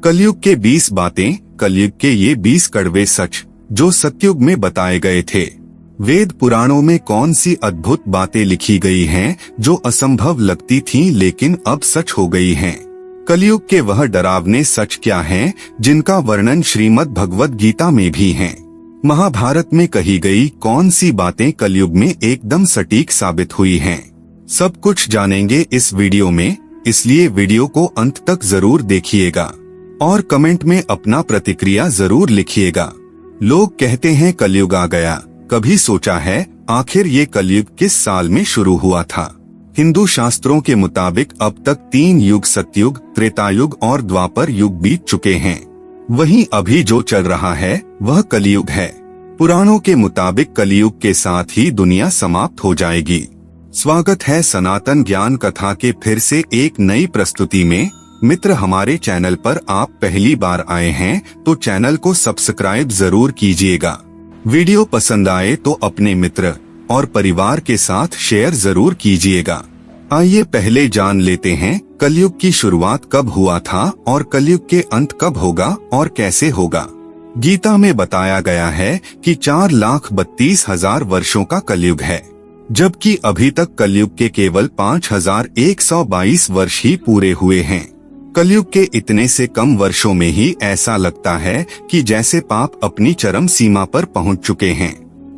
कलयुग के 20 बातें, कलयुग के ये 20 कड़वे सच जो सतयुग में बताए गए थे। वेद पुराणों में कौन सी अद्भुत बातें लिखी गई हैं जो असंभव लगती थीं लेकिन अब सच हो गई हैं। कलयुग के वह डरावने सच क्या हैं जिनका वर्णन श्रीमद् भगवद गीता में भी है। महाभारत में कही गई कौन सी बातें कलयुग में एकदम सटीक साबित हुई हैं। सब कुछ जानेंगे इस वीडियो में, इसलिए वीडियो को अंत तक जरूर देखिएगा और कमेंट में अपना प्रतिक्रिया जरूर लिखिएगा। लोग कहते हैं कलयुग आ गया, कभी सोचा है आखिर ये कलयुग किस साल में शुरू हुआ था। हिंदू शास्त्रों के मुताबिक अब तक 3 युग सतयुग, त्रेतायुग और द्वापर युग बीत चुके हैं। वहीं अभी जो चल रहा है वह कलयुग है। पुराणों के मुताबिक कलयुग के साथ ही दुनिया समाप्त हो जाएगी। स्वागत है सनातन ज्ञान कथा के फिर से एक नई प्रस्तुति में। मित्र, हमारे चैनल पर आप पहली बार आए हैं तो चैनल को सब्सक्राइब जरूर कीजिएगा। वीडियो पसंद आए तो अपने मित्र और परिवार के साथ शेयर जरूर कीजिएगा। आइए पहले जान लेते हैं कलयुग की शुरुआत कब हुआ था और कलयुग के अंत कब होगा और कैसे होगा। गीता में बताया गया है कि 4,32,000 वर्षों का कलयुग है, जबकि अभी तक कलयुग के केवल 5,122 वर्ष ही पूरे हुए हैं। कलयुग के इतने से कम वर्षों में ही ऐसा लगता है कि जैसे पाप अपनी चरम सीमा पर पहुंच चुके हैं,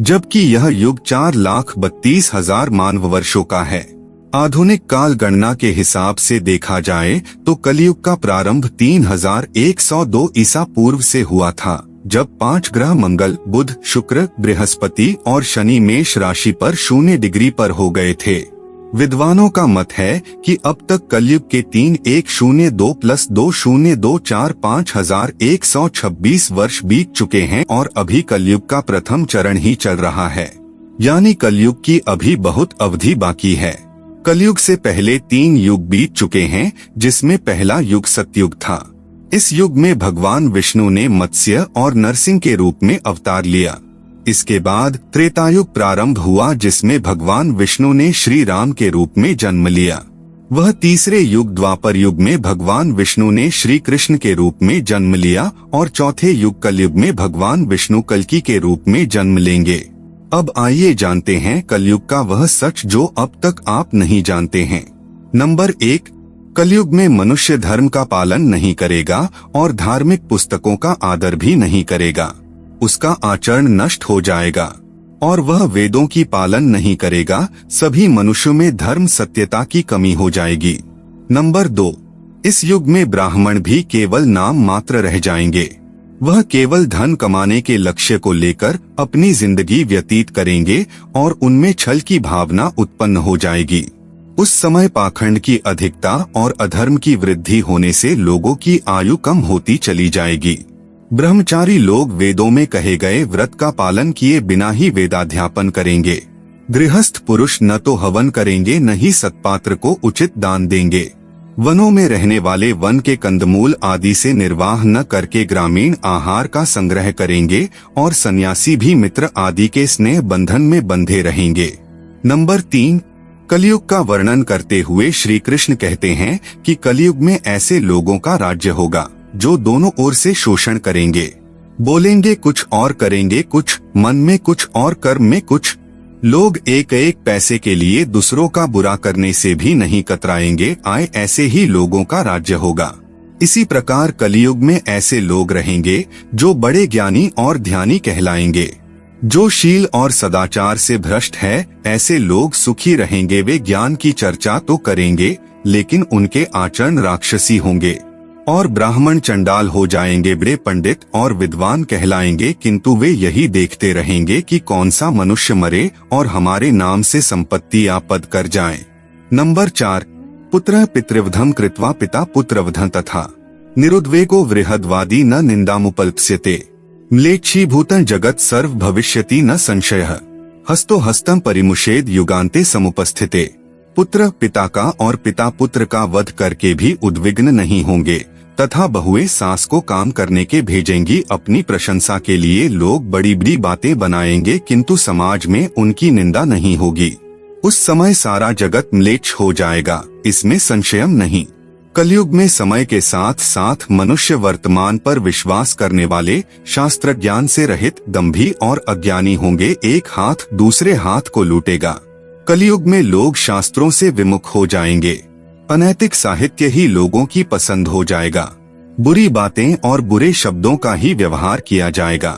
जबकि यह युग 4,32,000 मानव वर्षों का है। आधुनिक काल गणना के हिसाब से देखा जाए तो कलयुग का प्रारंभ 3,102 ईसा पूर्व से हुआ था, जब 5 ग्रह मंगल, बुध, शुक्र, बृहस्पति और शनि मेष राशि पर 0 डिग्री पर हो गए थे। विद्वानों का मत है कि अब तक कलयुग के 3,102 + 2,024 5,126 वर्ष बीत चुके हैं और अभी कलयुग का प्रथम चरण ही चल रहा है, यानी कलयुग की अभी बहुत अवधि बाकी है। कलयुग से पहले 3 युग बीत चुके हैं, जिसमें पहला युग सतयुग था। इस युग में भगवान विष्णु ने मत्स्य और नरसिंह के रूप में अवतार लिया। इसके बाद त्रेतायुग प्रारंभ हुआ, जिसमें भगवान विष्णु ने श्री राम के रूप में जन्म लिया। वह तीसरे युग द्वापर युग में भगवान विष्णु ने श्री कृष्ण के रूप में जन्म लिया और चौथे युग कलयुग में भगवान विष्णु कल्कि के रूप में जन्म लेंगे। अब आइए जानते हैं कलयुग का वह सच जो अब तक आप नहीं जानते हैं। नंबर 1, कलयुग में मनुष्य धर्म का पालन नहीं करेगा और धार्मिक पुस्तकों का आदर भी नहीं करेगा। उसका आचरण नष्ट हो जाएगा और वह वेदों की पालन नहीं करेगा। सभी मनुष्यों में धर्म सत्यता की कमी हो जाएगी। नंबर 2, इस युग में ब्राह्मण भी केवल नाम मात्र रह जाएंगे। वह केवल धन कमाने के लक्ष्य को लेकर अपनी जिंदगी व्यतीत करेंगे और उनमें छल की भावना उत्पन्न हो जाएगी। उस समय पाखंड की अधिकता और अधर्म की वृद्धि होने से लोगों की आयु कम होती चली जाएगी। ब्रह्मचारी लोग वेदों में कहे गए व्रत का पालन किए बिना ही वेदाध्यापन करेंगे। गृहस्थ पुरुष न तो हवन करेंगे न ही सत्पात्र को उचित दान देंगे। वनों में रहने वाले वन के कंदमूल आदि से निर्वाह न करके ग्रामीण आहार का संग्रह करेंगे और सन्यासी भी मित्र आदि के स्नेह बंधन में बंधे रहेंगे। नंबर 3, कलयुग का वर्णन करते हुए श्री कृष्ण कहते हैं कि कलयुग में ऐसे लोगों का राज्य होगा जो दोनों ओर से शोषण करेंगे। बोलेंगे कुछ और करेंगे कुछ, मन में कुछ और कर्म में कुछ। लोग एक एक पैसे के लिए दूसरों का बुरा करने से भी नहीं कतराएंगे। ऐसे ही लोगों का राज्य होगा। इसी प्रकार कलयुग में ऐसे लोग रहेंगे जो बड़े ज्ञानी और ध्यानी कहलाएंगे। जो शील और सदाचार से भ्रष्ट है, ऐसे लोग सुखी रहेंगे। वे ज्ञान की चर्चा तो करेंगे लेकिन उनके आचरण राक्षसी होंगे और ब्राह्मण चंडाल हो जाएंगे। बड़े पंडित और विद्वान कहलाएंगे, किंतु वे यही देखते रहेंगे कि कौन सा मनुष्य मरे और हमारे नाम से संपत्ति या पद कर जाए। नंबर 4, पुत्रः पितृवधम कृत्वा पिता पुत्रवधं तथा निरुद्वेगो वृहद्वादी न निंदामुपल्प्स्यते म्लेच्छीभूतं जगत सर्व भविष्यति न संशयः हस्तो हस्तं परिमुषेद युगान्ते समुपस्थिते। पुत्र पिता का और पिता पुत्र का वध करके भी उद्विग्न नहीं होंगे तथा बहुएं सास को काम करने के भेजेंगी। अपनी प्रशंसा के लिए लोग बड़ी बड़ी बातें बनाएंगे, किंतु समाज में उनकी निंदा नहीं होगी। उस समय सारा जगत म्लेच्छ हो जाएगा, इसमें संशय नहीं। कलयुग में समय के साथ साथ मनुष्य वर्तमान पर विश्वास करने वाले, शास्त्र ज्ञान से रहित, दंभी और अज्ञानी होंगे। एक हाथ दूसरे हाथ को लूटेगा। कलयुग में लोग शास्त्रों से विमुख हो जाएंगे। अनैतिक साहित्य ही लोगों की पसंद हो जाएगा। बुरी बातें और बुरे शब्दों का ही व्यवहार किया जाएगा।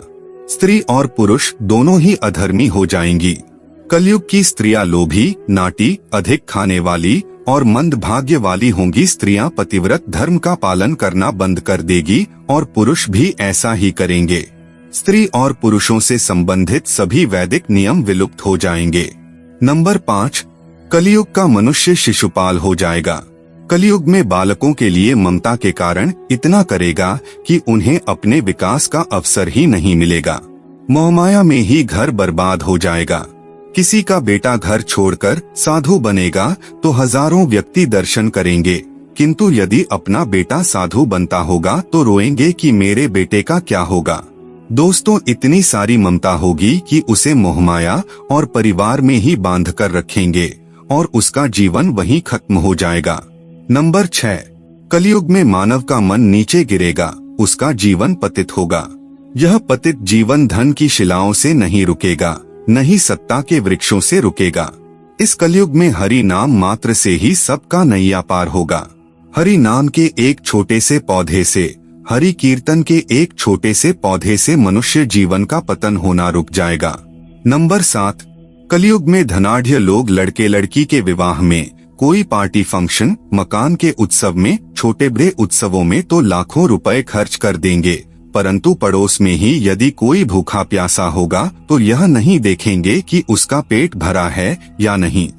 स्त्री और पुरुष दोनों ही अधर्मी हो जाएंगी। कलयुग की स्त्रियां लोभी, नाटी, अधिक खाने वाली और मंद भाग्य वाली होंगी। स्त्रियां पतिव्रत धर्म का पालन करना बंद कर देगी और पुरुष भी ऐसा ही करेंगे। स्त्री और पुरुषों से संबंधित सभी वैदिक नियम विलुप्त हो जाएंगे। नंबर 5, कलयुग का मनुष्य शिशुपाल हो जाएगा। कलयुग में बालकों के लिए ममता के कारण इतना करेगा कि उन्हें अपने विकास का अवसर ही नहीं मिलेगा। मोहमाया में ही घर बर्बाद हो जाएगा। किसी का बेटा घर छोड़कर साधु बनेगा तो हजारों व्यक्ति दर्शन करेंगे, किंतु यदि अपना बेटा साधु बनता होगा तो रोएंगे कि मेरे बेटे का क्या होगा। दोस्तों, इतनी सारी ममता होगी कि उसे मोहमाया और परिवार में ही बांध कर रखेंगे और उसका जीवन वहीं खत्म हो जाएगा। नंबर 6, कलयुग में मानव का मन नीचे गिरेगा, उसका जीवन पतित होगा। यह पतित जीवन धन की शिलाओं से नहीं रुकेगा, न ही सत्ता के वृक्षों से रुकेगा। इस कलयुग में हरि नाम मात्र से ही सबका नैया पार होगा। हरि नाम के एक छोटे से पौधे से, हरि कीर्तन के एक छोटे से पौधे से मनुष्य जीवन का पतन होना रुक जाएगा। नंबर 7, कलयुग में धनाढ्य लोग लड़के लड़की के विवाह में, कोई पार्टी फंक्शन, मकान के उत्सव में, छोटे बड़े उत्सवों में तो लाखों रुपए खर्च कर देंगे, परंतु पड़ोस में ही यदि कोई भूखा प्यासा होगा तो यह नहीं देखेंगे कि उसका पेट भरा है या नहीं।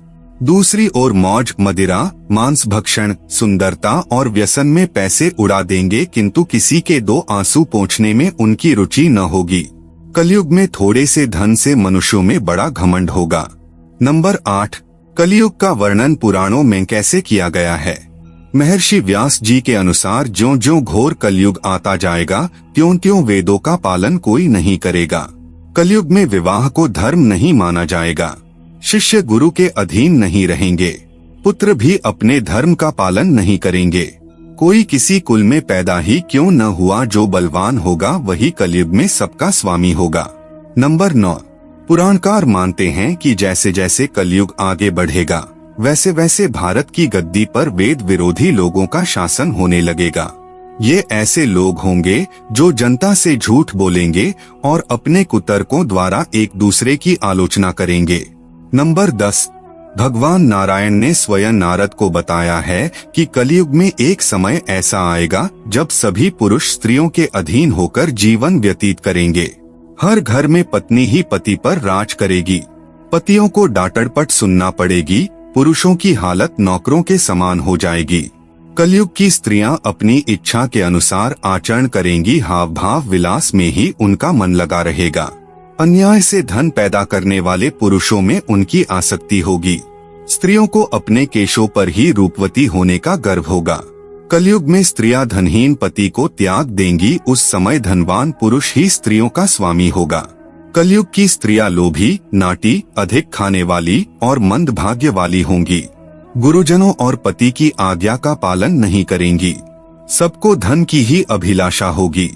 दूसरी ओर मौज, मदिरा, मांस भक्षण, सुंदरता और व्यसन में पैसे उड़ा देंगे, किंतु किसी के 2 आंसू पोंछने में उनकी रुचि न होगी। कलयुग में थोड़े से धन से मनुष्यों में बड़ा घमंड होगा। नंबर 8, कलयुग का वर्णन पुराणों में कैसे किया गया है। महर्षि व्यास जी के अनुसार ज्यों ज्यों घोर कलयुग आता जाएगा त्यों त्यों वेदों का पालन कोई नहीं करेगा। कलयुग में विवाह को धर्म नहीं माना जाएगा। शिष्य गुरु के अधीन नहीं रहेंगे। पुत्र भी अपने धर्म का पालन नहीं करेंगे। कोई किसी कुल में पैदा ही क्यों न हुआ, जो बलवान होगा वही कलयुग में सबका स्वामी होगा। नंबर 9, पुराणकार मानते हैं कि जैसे जैसे कलयुग आगे बढ़ेगा वैसे वैसे भारत की गद्दी पर वेद विरोधी लोगों का शासन होने लगेगा। ये ऐसे लोग होंगे जो जनता से झूठ बोलेंगे और अपने कुतर्कों द्वारा एक दूसरे की आलोचना करेंगे। नंबर 10, भगवान नारायण ने स्वयं नारद को बताया है कि कलयुग में एक समय ऐसा आएगा जब सभी पुरुष स्त्रियों के अधीन होकर जीवन व्यतीत करेंगे। हर घर में पत्नी ही पति पर राज करेगी। पतियों को डांटपट सुनना पड़ेगी। पुरुषों की हालत नौकरों के समान हो जाएगी। कलयुग की स्त्रियां अपनी इच्छा के अनुसार आचरण करेंगी। हाव भाव विलास में ही उनका मन लगा रहेगा। अन्याय से धन पैदा करने वाले पुरुषों में उनकी आसक्ति होगी। स्त्रियों को अपने केशों पर ही रूपवती होने का गर्व होगा। कलयुग में स्त्रियां धनहीन पति को त्याग देंगी। उस समय धनवान पुरुष ही स्त्रियों का स्वामी होगा। कलयुग की स्त्रियां लोभी, नाटी, अधिक खाने वाली और मंद भाग्य वाली होंगी। गुरुजनों और पति की आज्ञा का पालन नहीं करेंगी। सबको धन की ही अभिलाषा होगी।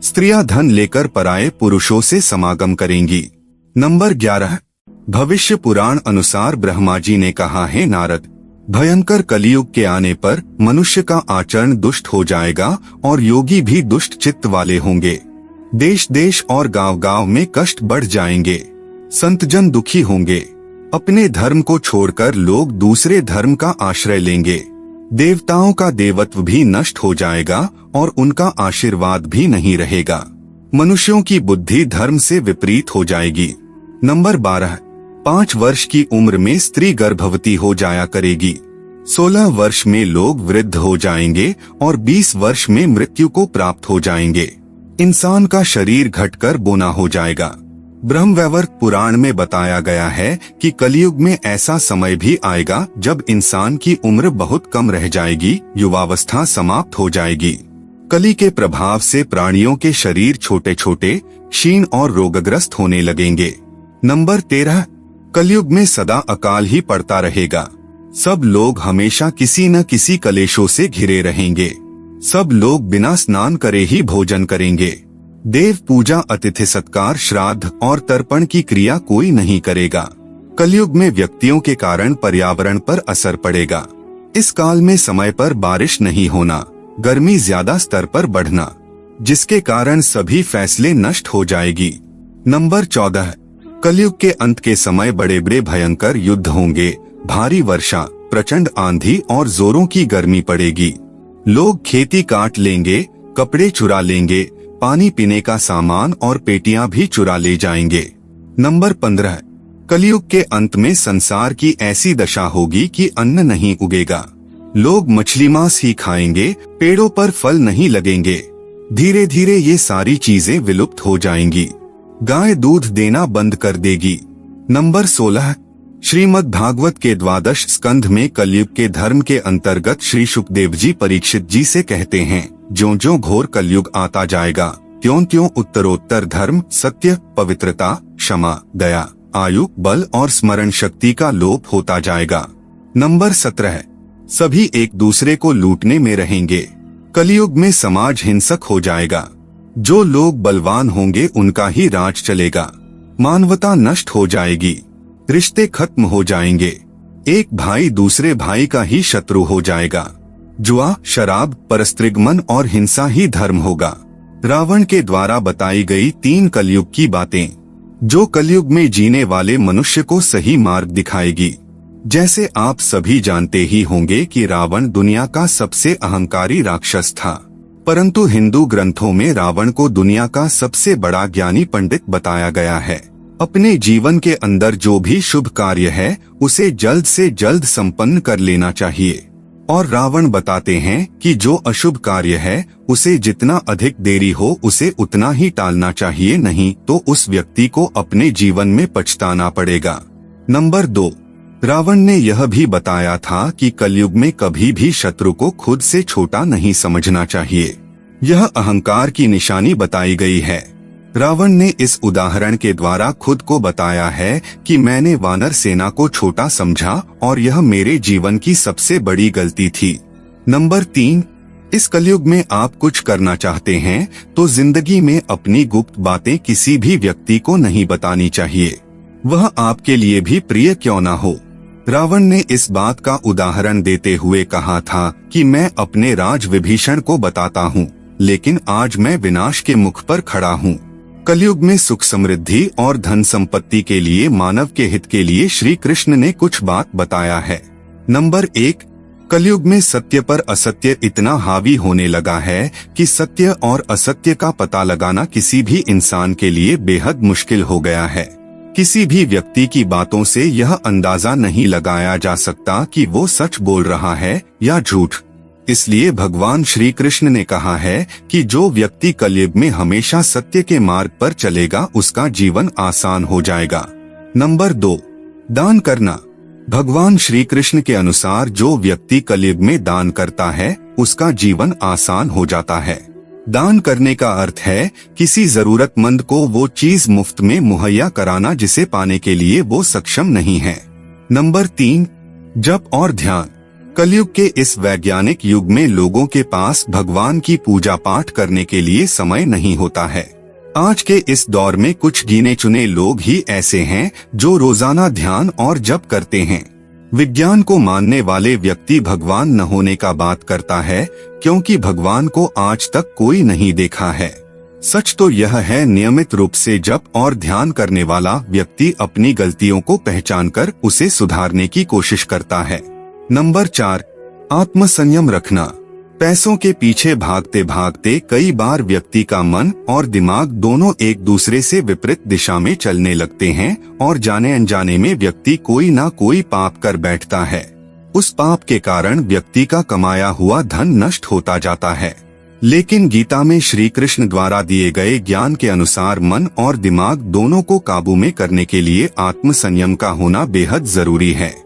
स्त्रियां धन लेकर पराये पुरुषों से समागम करेंगी। नंबर 11, भविष्य पुराण अनुसार ब्रह्मा जी ने कहा है, नारद, भयंकर कलयुग के आने पर मनुष्य का आचरण दुष्ट हो जाएगा और योगी भी दुष्ट चित्त वाले होंगे। देश देश और गांव गांव में कष्ट बढ़ जाएंगे। संत जन दुखी होंगे। अपने धर्म को छोड़कर लोग दूसरे धर्म का आश्रय लेंगे। देवताओं का देवत्व भी नष्ट हो जाएगा और उनका आशीर्वाद भी नहीं रहेगा। मनुष्यों की बुद्धि धर्म से विपरीत हो जाएगी। नंबर 12, 5 वर्ष की उम्र में स्त्री गर्भवती हो जाया करेगी। 16 वर्ष में लोग वृद्ध हो जाएंगे और 20 वर्ष में मृत्यु को प्राप्त हो जाएंगे। इंसान का शरीर घटकर बोना हो जाएगा। ब्रह्मवैवर्त पुराण में बताया गया है कि कलयुग में ऐसा समय भी आएगा जब इंसान की उम्र बहुत कम रह जाएगी, युवावस्था समाप्त हो जाएगी। कली के प्रभाव से प्राणियों के शरीर छोटे छोटे, क्षीण और रोगग्रस्त होने लगेंगे। नंबर 13, कलयुग में सदा अकाल ही पड़ता रहेगा। सब लोग हमेशा किसी न किसी कलेशों से घिरे रहेंगे। सब लोग बिना स्नान करे ही भोजन करेंगे। देव पूजा, अतिथि सत्कार, श्राद्ध और तर्पण की क्रिया कोई नहीं करेगा। कलयुग में व्यक्तियों के कारण पर्यावरण पर असर पड़ेगा। इस काल में समय पर बारिश नहीं होना, गर्मी ज्यादा स्तर पर बढ़ना, जिसके कारण सभी फैसले नष्ट हो जाएगी। नंबर 14, कलयुग के अंत के समय बड़े बड़े भयंकर युद्ध होंगे। भारी वर्षा, प्रचंड आंधी और जोरों की गर्मी पड़ेगी। लोग खेती काट लेंगे, कपड़े चुरा लेंगे, पानी पीने का सामान और पेटियां भी चुरा ले जाएंगे। नंबर 15, कलयुग के अंत में संसार की ऐसी दशा होगी कि अन्न नहीं उगेगा। लोग मछली मांस ही खाएंगे, पेड़ों पर फल नहीं लगेंगे। धीरे धीरे ये सारी चीजें विलुप्त हो जाएंगी। गाय दूध देना बंद कर देगी। नंबर 16, श्रीमद् भागवत के 12 स्कंध में कलयुग के धर्म के अंतर्गत श्री सुखदेव जी परीक्षित जी से कहते हैं, ज्यों ज्यों घोर कलयुग आता जाएगा, त्यों त्यों उत्तरोत्तर धर्म, सत्य, पवित्रता, क्षमा, दया, आयु, बल और स्मरण शक्ति का लोप होता जाएगा। नंबर 17, सभी एक दूसरे को लूटने में रहेंगे। कलयुग में समाज हिंसक हो जाएगा। जो लोग बलवान होंगे उनका ही राज चलेगा। मानवता नष्ट हो जाएगी। रिश्ते खत्म हो जाएंगे। एक भाई दूसरे भाई का ही शत्रु हो जाएगा। जुआ, शराब, परस्त्रीगमन और हिंसा ही धर्म होगा। रावण के द्वारा बताई गई 3 कलयुग की बातें, जो कलयुग में जीने वाले मनुष्य को सही मार्ग दिखाएगी। जैसे आप सभी जानते ही होंगे कि रावण दुनिया का सबसे अहंकारी राक्षस था, परंतु हिंदू ग्रंथों में रावण को दुनिया का सबसे बड़ा ज्ञानी पंडित बताया गया है। अपने जीवन के अंदर जो भी शुभ कार्य है उसे जल्द से जल्द संपन्न कर लेना चाहिए। और रावण बताते हैं कि जो अशुभ कार्य है उसे जितना अधिक देरी हो उसे उतना ही टालना चाहिए, नहीं तो उस व्यक्ति को अपने जीवन में पछताना पड़ेगा। नंबर 2, रावण ने यह भी बताया था कि कलयुग में कभी भी शत्रु को खुद से छोटा नहीं समझना चाहिए। यह अहंकार की निशानी बताई गई है। रावण ने इस उदाहरण के द्वारा खुद को बताया है कि मैंने वानर सेना को छोटा समझा और यह मेरे जीवन की सबसे बड़ी गलती थी। नंबर 3, इस कलयुग में आप कुछ करना चाहते हैं तो जिंदगी में अपनी गुप्त बातें किसी भी व्यक्ति को नहीं बतानी चाहिए, वह आपके लिए भी प्रिय क्यों न हो। रावण ने इस बात का उदाहरण देते हुए कहा था कि मैं अपने राज विभीषण को बताता हूँ, लेकिन आज मैं विनाश के मुख पर खड़ा हूँ। कलयुग में सुख समृद्धि और धन संपत्ति के लिए, मानव के हित के लिए श्री कृष्ण ने कुछ बात बताया है। नंबर 1, कलयुग में सत्य पर असत्य इतना हावी होने लगा है कि सत्य और असत्य का पता लगाना किसी भी इंसान के लिए बेहद मुश्किल हो गया है। किसी भी व्यक्ति की बातों से यह अंदाजा नहीं लगाया जा सकता कि वो सच बोल रहा है या झूठ। इसलिए भगवान श्री कृष्ण ने कहा है कि जो व्यक्ति कलयुग में हमेशा सत्य के मार्ग पर चलेगा उसका जीवन आसान हो जाएगा। नंबर 2, दान करना। भगवान श्री कृष्ण के अनुसार जो व्यक्ति कलयुग में दान करता है उसका जीवन आसान हो जाता है। दान करने का अर्थ है किसी जरूरतमंद को वो चीज मुफ्त में मुहैया कराना जिसे पाने के लिए वो सक्षम नहीं है। नंबर 3, जप और ध्यान। कलयुग के इस वैज्ञानिक युग में लोगों के पास भगवान की पूजा पाठ करने के लिए समय नहीं होता है। आज के इस दौर में कुछ गिने चुने लोग ही ऐसे हैं जो रोजाना ध्यान और जप करते हैं। विज्ञान को मानने वाले व्यक्ति भगवान न होने का बात करता है, क्योंकि भगवान को आज तक कोई नहीं देखा है। सच तो यह है, नियमित रूप से जप और ध्यान करने वाला व्यक्ति अपनी गलतियों को पहचानकर उसे सुधारने की कोशिश करता है। नंबर 4, आत्मसंयम रखना। पैसों के पीछे भागते भागते कई बार व्यक्ति का मन और दिमाग दोनों एक दूसरे से विपरीत दिशा में चलने लगते हैं और जाने अनजाने में व्यक्ति कोई ना कोई पाप कर बैठता है। उस पाप के कारण व्यक्ति का कमाया हुआ धन नष्ट होता जाता है। लेकिन गीता में श्री कृष्ण द्वारा दिए गए ज्ञान के अनुसार मन और दिमाग दोनों को काबू में करने के लिए आत्मसंयम का होना बेहद जरूरी है।